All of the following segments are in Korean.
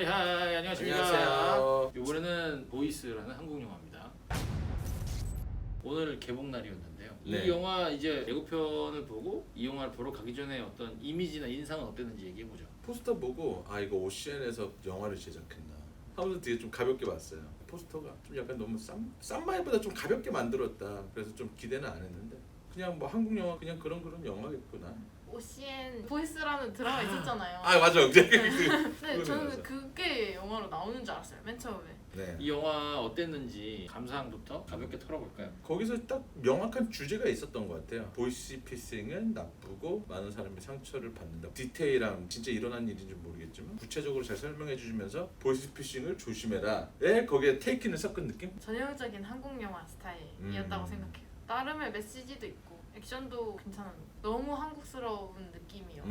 하이 안녕하십니까. 안녕하세요. 이번에는 보이스라는 한국 영화입니다. 오늘 개봉 날이었는데요. 네. 이 영화 이제 예고편을 보고 이 영화를 보러 가기 전에 어떤 이미지나 인상은 어땠는지 얘기해 보죠. 포스터 보고 아 이거 오시안에서 영화를 제작했나 하면서 되게 좀 가볍게 봤어요. 포스터가 좀 약간 너무 쌈마이보다 좀 가볍게 만들었다. 그래서 좀 기대는 안 했는데 그냥 뭐 한국 영화 그냥 그런 영화겠구나. OCN 보이스라는 드라마 있었잖아요. 아 맞아. 네, 그거는 저는 맞아. 그게 영화로 나오는 줄 알았어요. 맨 처음에. 네. 이 영화 어땠는지 감상부터 가볍게 털어볼까요? 거기서 딱 명확한 주제가 있었던 것 같아요. 보이스피싱은 나쁘고 많은 사람이 상처를 받는다. 디테일한 진짜 일어난 일인지 모르겠지만 구체적으로 잘 설명해 주시면서 보이스피싱을 조심해라.에 거기에 테이킹을 섞은 느낌? 전형적인 한국 영화 스타일이었다고 생각해요. 나름의 메시지도 있고 액션도 괜찮은데 너무 한국스러운 느낌이어서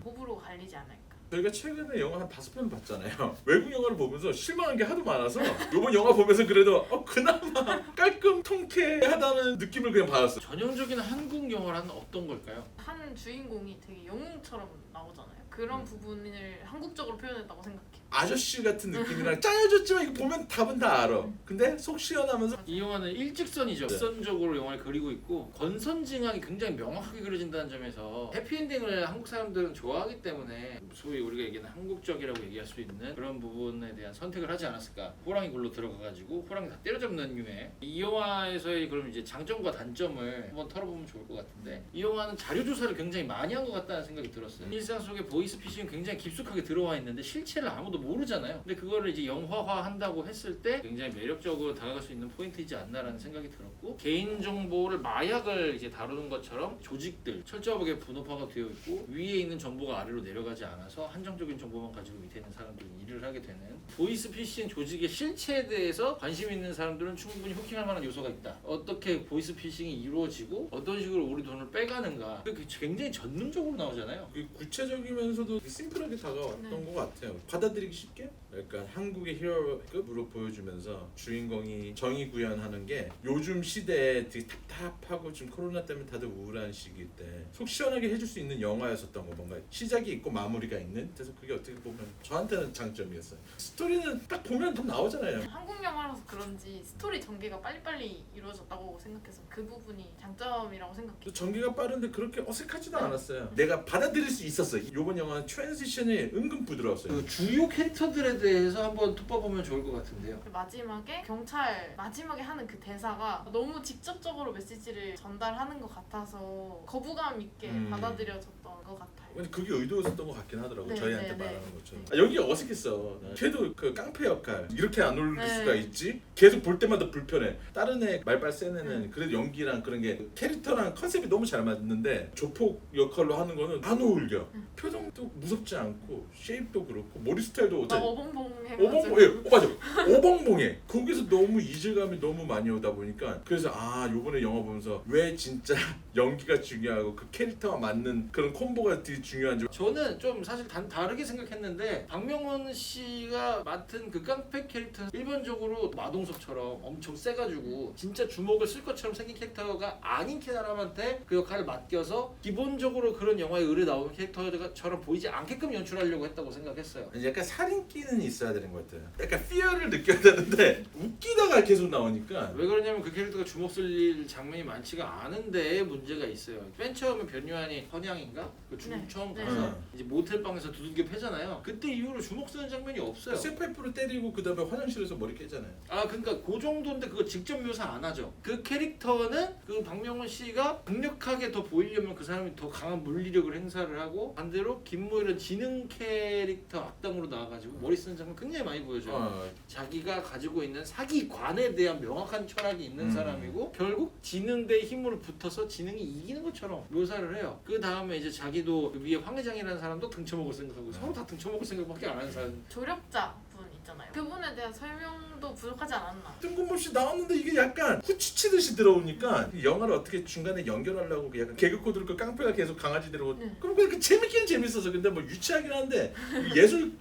호불호 갈리지 않을까. 저희가 최근에 영화 한 5편 봤잖아요. 외국 영화를 보면서 실망한 게 하도 많아서 이번 영화 보면서 그래도 그나마 깔끔 통쾌하다는 느낌을 그냥 받았어요. 전형적인 한국 영화란 어떤 걸까요? 한 주인공이 되게 영웅처럼 나오잖아요. 그런 부분을 한국적으로 표현했다고 생각해요. 아저씨 같은 느낌이랑 짜여졌지만 이거 보면 답은 다 알아. 근데 속 시원하면서 이 영화는 일직선이죠. 네. 일선적으로 영화를 그리고 있고 권선징악이 굉장히 명확하게 그려진다는 점에서 해피엔딩을 한국 사람들은 좋아하기 때문에 소위 우리가 얘기하는 한국적이라고 얘기할 수 있는 그런 부분에 대한 선택을 하지 않았을까. 호랑이 굴로 들어가가지고 호랑이 다 때려잡는 유의 이 영화에서의 그럼 이제 장점과 단점을 한번 털어보면 좋을 것 같은데 이 영화는 자료 조사를 굉장히 많이 한 것 같다는 생각이 들었어요. 일상 속에 보이스피싱이 굉장히 깊숙하게 들어와 있는데 실체를 아무도 모르잖아요. 근데 그거를 이제 영화화한다고 했을 때 굉장히 매력적으로 다가갈 수 있는 포인트이지 않나라는 생각이 들었고 개인 정보를 마약을 이제 다루는 것처럼 조직들 철저하게 분업화가 되어 있고 위에 있는 정보가 아래로 내려가지 않아서 한정적인 정보만 가지고 밑에 있는 사람들은 일을 하게 되는 보이스피싱 조직의 실체에 대해서 관심 있는 사람들은 충분히 호킹할 만한 요소가 있다. 어떻게 보이스피싱이 이루어지고 어떤 식으로 우리 돈을 빼가는가 그게 굉장히 전능적으로 나오잖아요. 구체적이면서도 심플하게 다가왔던 네. 것 같아요. 받아들이기 쉽게? 약간 한국의 히어로급으로 보여주면서 주인공이 정의 구현하는 게 요즘 시대에 되게 답답하고 지금 코로나 때문에 다들 우울한 시기 때 속 시원하게 해줄 수 있는 영화였었던 거 뭔가 시작이 있고 마무리가 있는 그래서 그게 어떻게 보면 저한테는 장점이었어요. 스토리는 딱 보면 다 나오잖아요. 한국 영화라서 그런지 스토리 전개가 빨리빨리 이루어졌다고 생각해서 그 부분이 장점이라고 생각해요. 또 전개가 빠른데 그렇게 어색하지도 않았어요. 내가 받아들일 수 있었어요. 이번 영화는 트랜지션이 은근 부드러웠어요. 그 주요 캐릭터들에 대해서 한번 톱봐보면 좋을 것 같은데요. 마지막에 경찰 마지막에 하는 그 대사가 너무 직접적으로 메시지를 전달하는 것 같아서 거부감 있게 받아들여졌던 것 같아요. 근데 그게 의도였었던 것 같긴 하더라고. 네, 저희한테 네, 말하는 네. 것처럼. 연기가 어색했어. 걔도 그 깡패 역할 이렇게 안 어울릴 네. 수가 있지? 계속 볼 때마다 불편해. 다른 애 말빨 센 애는 그래도 연기랑 그런 게 캐릭터랑 컨셉이 너무 잘 맞는데 조폭 역할로 하는 거는 안 어울려. 표정도 무섭지 않고 쉐입도 그렇고 머리 스타일도 나 어때? 어벙벙해가지고 예, 맞아. 오벙벙해. 거기서 너무 이질감이 너무 많이 오다 보니까 그래서 요번에 영화 보면서 왜 진짜 연기가 중요하고 그 캐릭터가 맞는 그런 콤보가 되게 중요한지. 저는 좀 사실 다르게 생각했는데 박명훈 씨가 맡은 그 깡패 캐릭터는 일반적으로 마동석처럼 엄청 세가지고 진짜 주먹을 쓸 것처럼 생긴 캐릭터가 아닌 사람한테 그 역할을 맡겨서 기본적으로 그런 영화에 의뢰 나오는 캐릭터처럼 보이지 않게끔 연출하려고 했다고 생각했어요. 약간 살인기는 있어야 되는 것 같아요. 약간 피어를 느껴야 되는데 웃기다가 계속 나오니까. 왜 그러냐면 그 캐릭터가 주먹 쓸 장면이 많지가 않은데 문제가 있어요. 맨 처음에 변요한이 헌양인가? 그 중국 네. 처음 네. 가서 이제 모텔방에서 두들겨 패잖아요. 그때 이후로 주먹 쓰는 장면이 없어요. 쇠파이프로 때리고 그 다음에 화장실에서 머리 깨잖아요. 그러니까 그 정도인데 그거 직접 묘사 안 하죠. 그 캐릭터는 그 박명훈 씨가 강력하게 더 보이려면 그 사람이 더 강한 물리력을 행사를 하고 반대로 김모일은 지능 캐릭터 악당으로 나와가지고 머리 쓰는 장면 굉장히 많이 보여줘요. 자기가 가지고 있는 사기관에 대한 명확한 철학이 있는 사람이고 결국 지능 대 힘으로 붙어서 지능이 이기는 것처럼 묘사를 해요. 그 다음에 이제 자기도 그 위에 황 회장이라는 사람도 등쳐먹을 생각하고 서로 다 등쳐먹을 생각밖에 안 하는 사람. 조력자 분 있잖아요. 있잖아요. 그분에 대한 설명도 부족하지 않았나. 뜬금없이 나왔는데 이게 약간 후추치듯이 들어오니까 이 영화를 어떻게 중간에 연결하려고 약간 개그 코드를 그 깡패가 계속 강아지 데리고 그럼 그렇게 재밌긴 재밌어서 근데 뭐 유치하긴 한데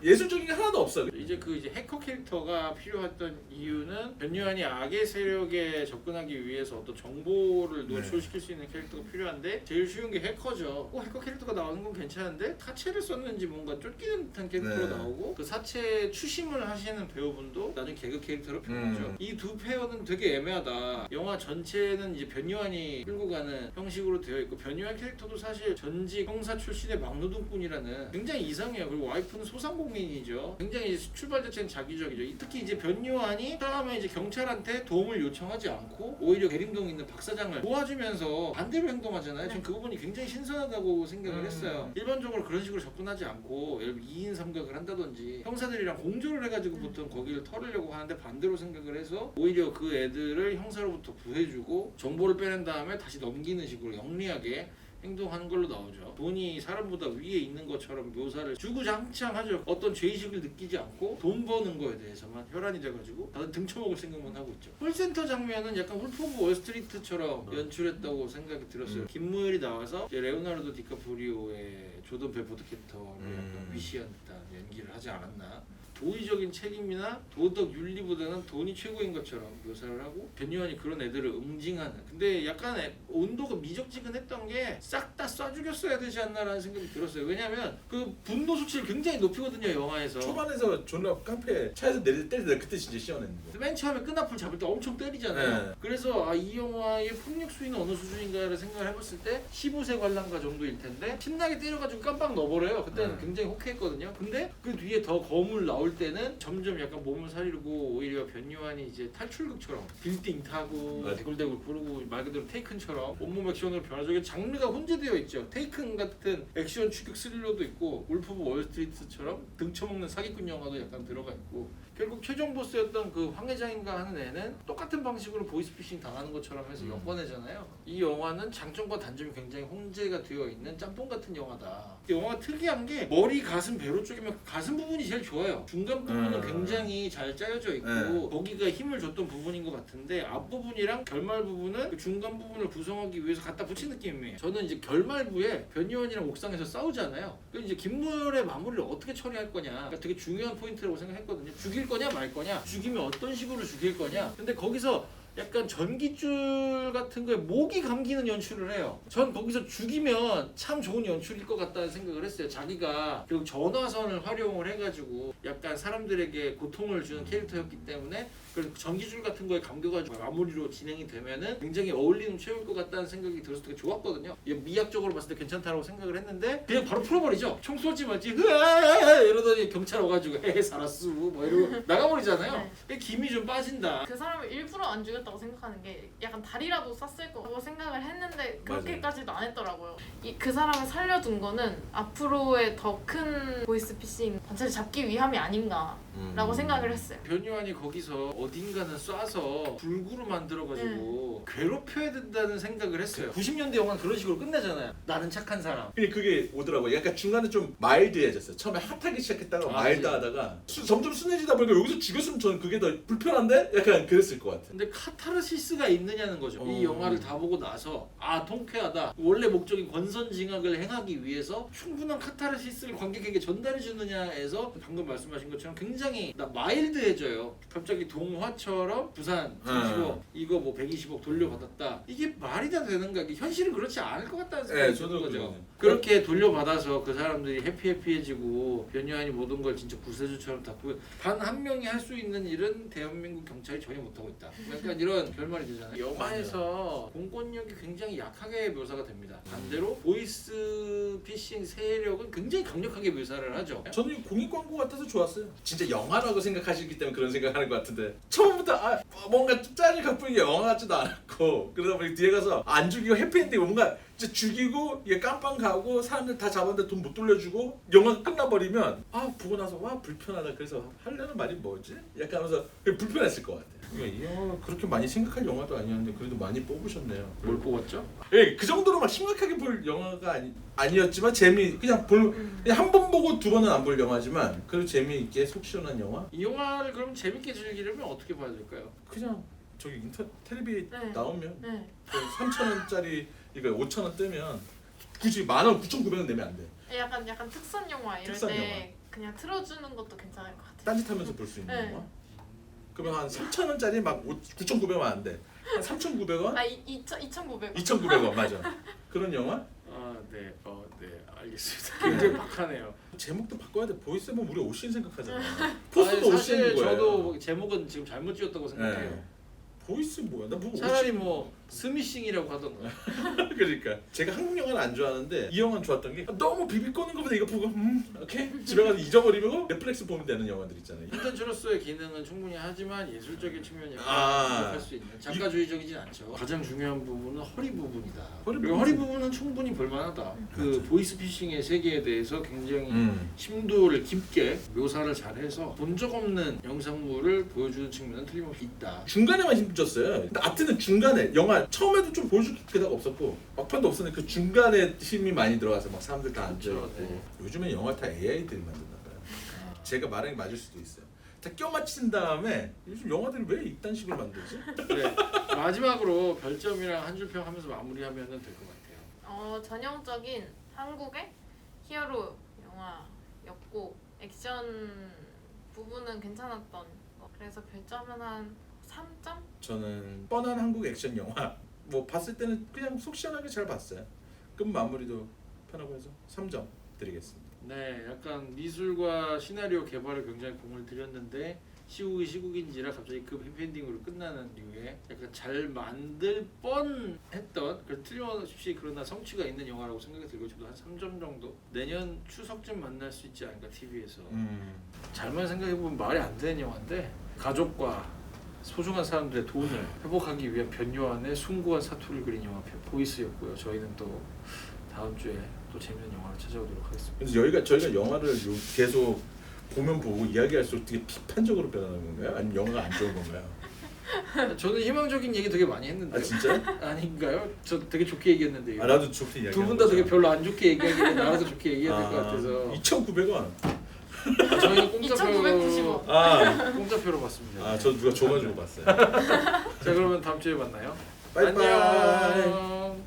예술적인 게 하나도 없어. 이제 해커 캐릭터가 필요했던 이유는 변요한이 악의 세력에 접근하기 위해서 어떤 정보를 노출시킬 수 있는 캐릭터가 필요한데 제일 쉬운 게 해커죠. 해커 캐릭터가 나오는 건 괜찮은데 사채를 썼는지 뭔가 쫓기는 듯한 캐릭터로 나오고 그 사채 추심을 하시는 배우분도 나중에 개그 캐릭터로 변하죠. 이 두 페어는 되게 애매하다. 영화 전체는 이제 변요한이 끌고 가는 형식으로 되어 있고 변요한 캐릭터도 사실 전직 형사 출신의 막노동꾼이라는 굉장히 이상해요. 그리고 와이프는 소상공인이죠. 굉장히 출발 자체는 자기적이죠. 특히 이제 변요한이 처음에 이제 경찰한테 도움을 요청하지 않고 오히려 대림동에 있는 박 사장을 도와주면서 반대로 행동하잖아요. 저는 그 부분이 굉장히 신선하다고 생각을 했어요. 일반적으로 그런 식으로 접근하지 않고 예를 들어 2인 삼각을 한다든지 형사들이랑 공조를 해가지고 보통 거기를 털으려고 하는데 반대로 생각을 해서 오히려 그 애들을 형사로부터 구해주고 정보를 빼낸 다음에 다시 넘기는 식으로 영리하게 행동하는 걸로 나오죠. 돈이 사람보다 위에 있는 것처럼 묘사를 주구장창하죠. 어떤 죄의식을 느끼지 않고 돈 버는 거에 대해서만 혈안이 돼가지고 다들 등쳐먹을 생각만 하고 있죠. 콜센터 장면은 약간 울프 오브 월스트리트처럼 연출했다고 생각이 들었어요. 김무열이 나와서 이제 레오나르도 디카프리오의 조던 베포드 캐릭터를 약간 위시한 듯한 연기를 하지 않았나. 도의적인 책임이나 도덕 윤리보다는 돈이 최고인 것처럼 묘사를 하고 변요한이 그런 애들을 응징하는 근데 약간 온도가 미적지근했던 게 싹 다 쏴 죽였어야 되지 않나라는 생각이 들었어요. 왜냐면 그 분노 수치를 굉장히 높이거든요 영화에서. 초반에서 존나 깡패 차에서 때릴 때 그때 진짜 시원했는데 맨 처음에 끈앞을 잡을 때 엄청 때리잖아요. 그래서 이 영화의 폭력 수위는 어느 수준인가를 생각을 해봤을 때 15세 관람가 정도일 텐데 신나게 때려가지고 깜빡 넣어버려요. 그때는 굉장히 호쾌했거든요. 근데 그 뒤에 더 거물 나올 때는 점점 약간 몸을 사리고 오히려 변요한이 이제 탈출극처럼 빌딩 타고 대굴대굴 구르고 말 그대로 테이큰처럼 온몸 액션으로 변하죠. 이게 장르가 혼재되어 있죠. 테이큰 같은 액션 추격 스릴러도 있고 울프 오브 월스트리트처럼 등쳐먹는 사기꾼 영화도 약간 들어가 있고 결국 최종 보스였던 그 황 회장인가 하는 애는 똑같은 방식으로 보이스피싱 당하는 것처럼 해서 엮어내잖아요. 이 영화는 장점과 단점이 굉장히 혼재가 되어 있는 짬뽕 같은 영화다. 이 영화가 특이한 게 머리, 가슴, 배로 쪽이면 그 가슴 부분이 제일 좋아요. 중간 부분은 굉장히 잘 짜여져 있고 거기가 힘을 줬던 부분인 것 같은데 앞부분이랑 결말 부분은 그 중간 부분을 구성하기 위해서 갖다 붙인 느낌이에요. 저는 이제 결말부에 변요한이랑 옥상에서 싸우잖아요. 그래서 이제 김무열의 마무리를 어떻게 처리할 거냐 그러니까 되게 중요한 포인트라고 생각했거든요. 죽일 거냐 말 거냐 죽이면 어떤 식으로 죽일 거냐 근데 거기서 약간 전깃줄 같은 거에 목이 감기는 연출을 해요. 전 거기서 죽이면 참 좋은 연출일 것 같다는 생각을 했어요. 자기가 결국 전화선을 활용을 해가지고 약간 사람들에게 고통을 주는 캐릭터였기 때문에 그래서 전기줄 같은 거에 감겨가지고 마무리로 진행이 되면은 굉장히 어울리는 최후일 것 같다는 생각이 들어서 되게 좋았거든요. 미학적으로 봤을 때 괜찮다고 생각을 했는데 그냥 바로 풀어버리죠. 총 쏘지 말지 이러더니 경찰 와가지고 헤헤 살았어 뭐 이러고 나가버리잖아요. 김이 좀 빠진다. 그 사람을 일부러 안 죽였다고 생각하는 게 약간 다리라도 쐈을 거라고 생각을 했는데 그렇게까지도 안 했더라고요. 그 사람을 살려둔 거는 앞으로의 더 큰 보이스피싱 단체를 잡기 위함이 아닌가라고 생각을 했어요. 변요한이 거기서 어딘가는 쏴서 불구로 만들어가지고 괴롭혀야 된다는 생각을 했어요. 90년대 영화는 그런 식으로 끝내잖아요. 나는 착한 사람. 근데 그게 오더라고요. 약간 중간에 좀 마일드해졌어요. 처음에 핫하기 시작했다가 마일드하다가 점점 순해지다 보니까 여기서 죽였으면 저는 그게 더 불편한데? 약간 그랬을 것 같아요. 근데 카타르시스가 있느냐는 거죠. 이 영화를 다 보고 나서 통쾌하다. 원래 목적인 권선징악을 행하기 위해서 충분한 카타르시스를 관객에게 전달해 주느냐에서 방금 말씀하신 것처럼 굉장히 마일드해져요. 갑자기 동화처럼 부산 30억 이거 뭐 120억 돌려받았다. 이게 말이 다 되는가? 현실은 그렇지 않을 것 같다는 생각이 드는 거죠. 그렇게 돌려받아서 그 사람들이 해피해지고 변요한이 모든 걸 진짜 구세주처럼 다 단 한 명이 할 수 있는 일은 대한민국 경찰이 전혀 못하고 있다. 약간 이런 결말이 되잖아요. 영화에서 공권력이 굉장히 약하게 묘사가 됩니다. 반대로 보이스피싱 세력은 굉장히 강력하게 묘사를 하죠. 저는 공익 광고 같아서 좋았어요. 진짜 영화라고 생각하시기 때문에 그런 생각하는 것 같은데 처음부터 뭔가 짠을 갖고 있는 게 영화 같지도 않았고 그러다 보니 뒤에 가서 안 죽이고 해피엔딩 뭔가 이제 죽이고 얘 깜빵 가고 사람들 다 잡았는데 돈 못 돌려주고 영화가 끝나버리면 보고 나서 와 불편하다. 그래서 하려는 말이 뭐지? 약간 하면서 그냥 불편했을 것 같아. 이 영화가 그렇게 많이 생각할 영화도 아니었는데 그래도 많이 뽑으셨네요. 뭘 뽑았죠? 예, 그 정도로 막 심각하게 볼 영화가 아니었지만 그냥 한 번 보고 두 번은 안 볼 영화지만 그래도 재미있게 속 시원한 영화? 이 영화를 그럼 재밌게 즐기려면 어떻게 봐야 될까요? 그냥 저기 텔레비 네. 나오면 네. 3,000원짜리 이거 5,000원 뜨면 굳이 19,900원 내면 안 돼. 약간 특선 영화 이럴 특선 때 영화. 그냥 틀어주는 것도 괜찮을 것 같아요. 딴짓하면서 볼 수 있는 네. 영화? 그러면 한 3,000원짜리 막 9,900원 안 돼. 한 3,900원? 2,900원. 2,900원 맞아. 그런 영화? 네, 알겠습니다. 굉장히 박하네요. 제목도 바꿔야 돼. 보이스 보면 우리 오신 생각하잖아. 아니, 포스도 사실 오신 거야. 저도 제목은 지금 잘못 지었다고 생각해요. 네. 보이스 뭐야? 나뭐 차라리 뭐 스미싱이라고 하던가. 그러니까 제가 한국 영화를 안 좋아하는데 이 영화는 좋았던 게 너무 비비꼬는 것보다 이거 보고 오케이 집에 가서 잊어버리고 넷플릭스 보면 되는 영화들 있잖아요. 콘텐츠로서의 기능은 충분히 하지만 예술적인 측면이 부족할 수 있는 작가주의적이진 않죠. 가장 중요한 부분은 허리 부분이다. 그리고 허리 부분은 충분히 볼만하다. 그 보이스피싱의 세계에 대해서 굉장히 심도를 깊게 묘사를 잘해서 본 적 없는 영상물을 보여주는 측면은 틀림없이 있다. 중간에만 힘줬어요. 근데 아트는 중간에 영화 처음에도 좀 보여줄 게다가 없었고 막판도 없었는데 그 중간에 힘이 많이 들어가서 막 사람들 다 앉아있고. 네. 요즘엔 영화 다 AI들이 만드나 봐요. 제가 말하는 게 맞을 수도 있어요. 다 껴맞춘 다음에 요즘 영화들이 왜 이딴 식으로 만들지? 그래. 마지막으로 별점이랑 한 줄평 하면서 마무리하면 될 것 같아요. 전형적인 한국의 히어로 영화였고 액션 부분은 괜찮았던 거. 그래서 별점은 한 3점? 저는 뻔한 한국 액션 영화 뭐 봤을 때는 그냥 속 시원하게 잘 봤어요. 그럼 마무리도 편하고 해서 3점 드리겠습니다. 네, 약간 미술과 시나리오 개발에 굉장히 공을 들였는데 시국이 시국인지라 갑자기 그 해피엔딩으로 끝나는 이유에 약간 잘 만들 뻔했던 틀림없이 그러나 성취가 있는 영화라고 생각이 들고 저도 한 3점 정도 내년 추석쯤 만날 수 있지 않을까 TV에서 잘만 생각해보면 말이 안 되는 영화인데 가족과 소중한 사람들의 돈을 회복하기 위한 변요한의 숭고한 사투를 그린 영화 보이스였고요. 저희는 또 다음 주에 또 재밌는 영화를 찾아오도록 하겠습니다. 그래서 저희가 영화를 계속 보면 보고 이야기할수록 되게 비판적으로 변하는 건가요? 아니면 영화가 안 좋은 건가요? 저는 희망적인 얘기 되게 많이 했는데요. 아 진짜? 아닌가요? 저 되게 좋게 얘기했는데요. 나도 좋게 이야기. 두 분 다 되게 별로 안 좋게 얘기하길래 나라도 좋게 얘기해야 될 것 같아서 2,900원. 저희는 공짜표로 2,990원. 공짜표로 봤습니다. 저 누가 줘가지고 봤어요. 자 그러면 다음 주에 만나요. 빠이빠이. 안녕.